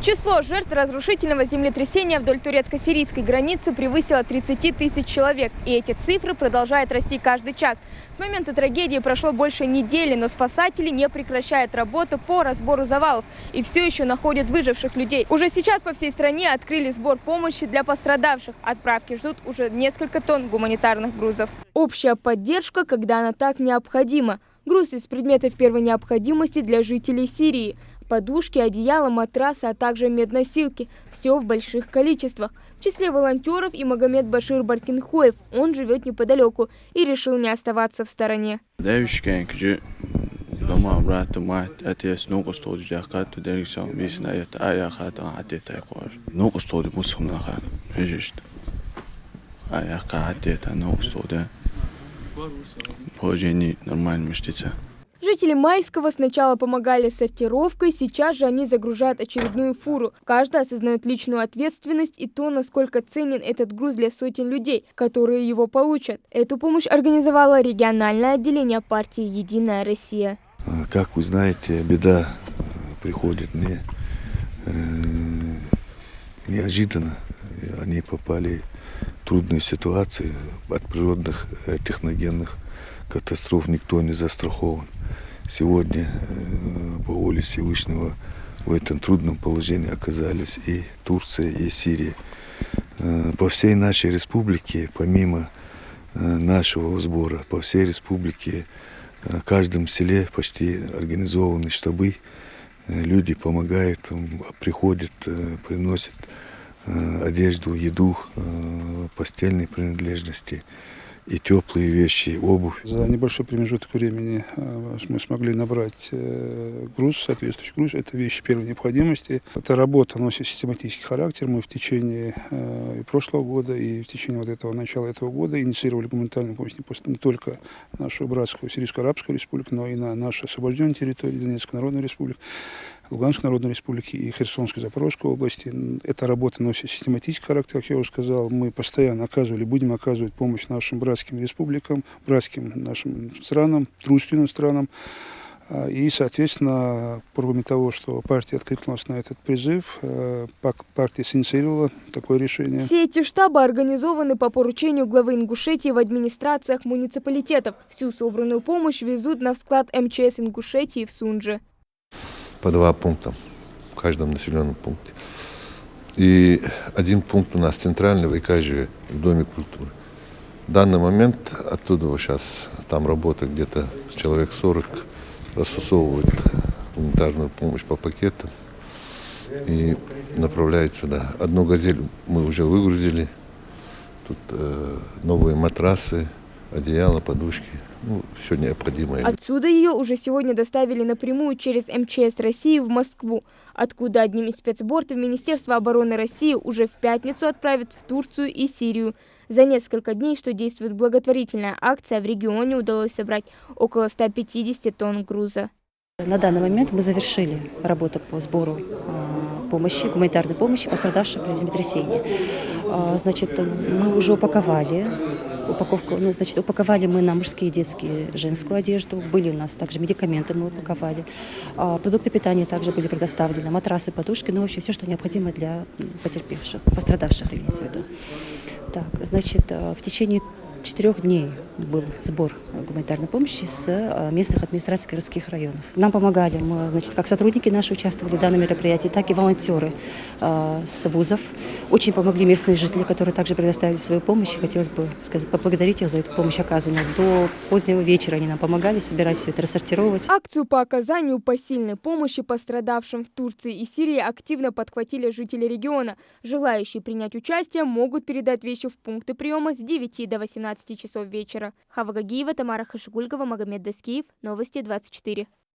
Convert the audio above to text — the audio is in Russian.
Число жертв разрушительного землетрясения вдоль турецко-сирийской границы превысило 30 тысяч человек. И эти цифры продолжают расти каждый час. С момента трагедии прошло больше недели, но спасатели не прекращают работу по разбору завалов и все еще находят выживших людей. Уже сейчас по всей стране открыли сбор помощи для пострадавших. Отправки ждут уже несколько тонн гуманитарных грузов. Общая поддержка, когда она так необходима. Груз из предметов первой необходимости для жителей Сирии. Подушки, одеяла, матрасы, а также медносилки. Все в больших количествах. В числе волонтеров и Магомед Башир Баркинхоев. Он живет неподалеку и решил не оставаться в стороне. Жители Майского сначала помогали с сортировкой, сейчас же они загружают очередную фуру. Каждый осознает личную ответственность и то, насколько ценен этот груз для сотен людей, которые его получат. Эту помощь организовало региональное отделение партии «Единая Россия». Как вы знаете, беда приходит неожиданно. Они попали в трудную ситуацию. От природных техногенных катастроф никто не застрахован. Сегодня по воле Всевышнего в этом трудном положении оказались и Турция, и Сирия. По всей нашей республике, помимо нашего сбора, по всей республике, в каждом селе почти организованы штабы. Люди помогают, приходят, приносят одежду, еду, постельные принадлежности и теплые вещи, обувь. За небольшой промежуток времени мы смогли набрать груз, соответствующий груз. Это вещи первой необходимости. Эта работа носит систематический характер. Мы в течение и прошлого года, и в течение начала этого года инициировали гуманитарную помощь не только нашу братскую Сирийско-Арабскую республику, но и на наши освобожденные территории Донецкой Народной Республики, Луганской Народной Республики и Херсонской, Запорожской области. Эта работа носит систематический характер, как я уже сказал. Мы постоянно оказывали, будем оказывать помощь нашим братским республикам, братским нашим странам, дружественным странам. И, соответственно, кроме того, что партия откликнулась на этот призыв, партия инициировала такое решение. Все эти штабы организованы по поручению главы Ингушетии в администрациях муниципалитетов. Всю собранную помощь везут на склад МЧС Ингушетии в Сундже. По 2 пункта в каждом населенном пункте. И один пункт у нас центральный в Икажеве, в Доме культуры. В данный момент оттуда сейчас там работает где-то человек 40, рассосовывают гуманитарную помощь по пакетам и направляют сюда. Одну «Газель» мы уже выгрузили. Тут новые матрасы, одеяла, подушки. Все необходимое. Отсюда ее уже сегодня доставили напрямую через МЧС России в Москву, откуда одним из спецбортов Министерства обороны России уже в пятницу отправят в Турцию и Сирию. За несколько дней, что действует благотворительная акция, в регионе удалось собрать около 150 тонн груза. На данный момент мы завершили работу по сбору помощи, гуманитарной помощи пострадавшим при землетрясении. Значит, мы уже упаковали. Упаковали мы на мужские и детские женскую одежду. Были у нас также медикаменты, мы упаковали. Продукты питания также были предоставлены. Матрасы, подушки, в общем, все, что необходимо для потерпевших, пострадавших, имеется в виду. Так, значит, в течение 4 дней был сбор гуманитарной помощи с местных администраций городских районов. Нам помогали, как сотрудники наши участвовали в данном мероприятии, так и волонтеры с вузов. Очень помогли местные жители, которые также предоставили свою помощь. Хотелось бы поблагодарить их за эту помощь оказанную. До позднего вечера они нам помогали собирать все это, рассортировать. Акцию по оказанию посильной помощи пострадавшим в Турции и Сирии активно подхватили жители региона. Желающие принять участие могут передать вещи в пункты приема с 9 до 18 часов вечера. Хава Гагиева, Тамара Хашигульгова, Магомед Даскиев. Новости 24.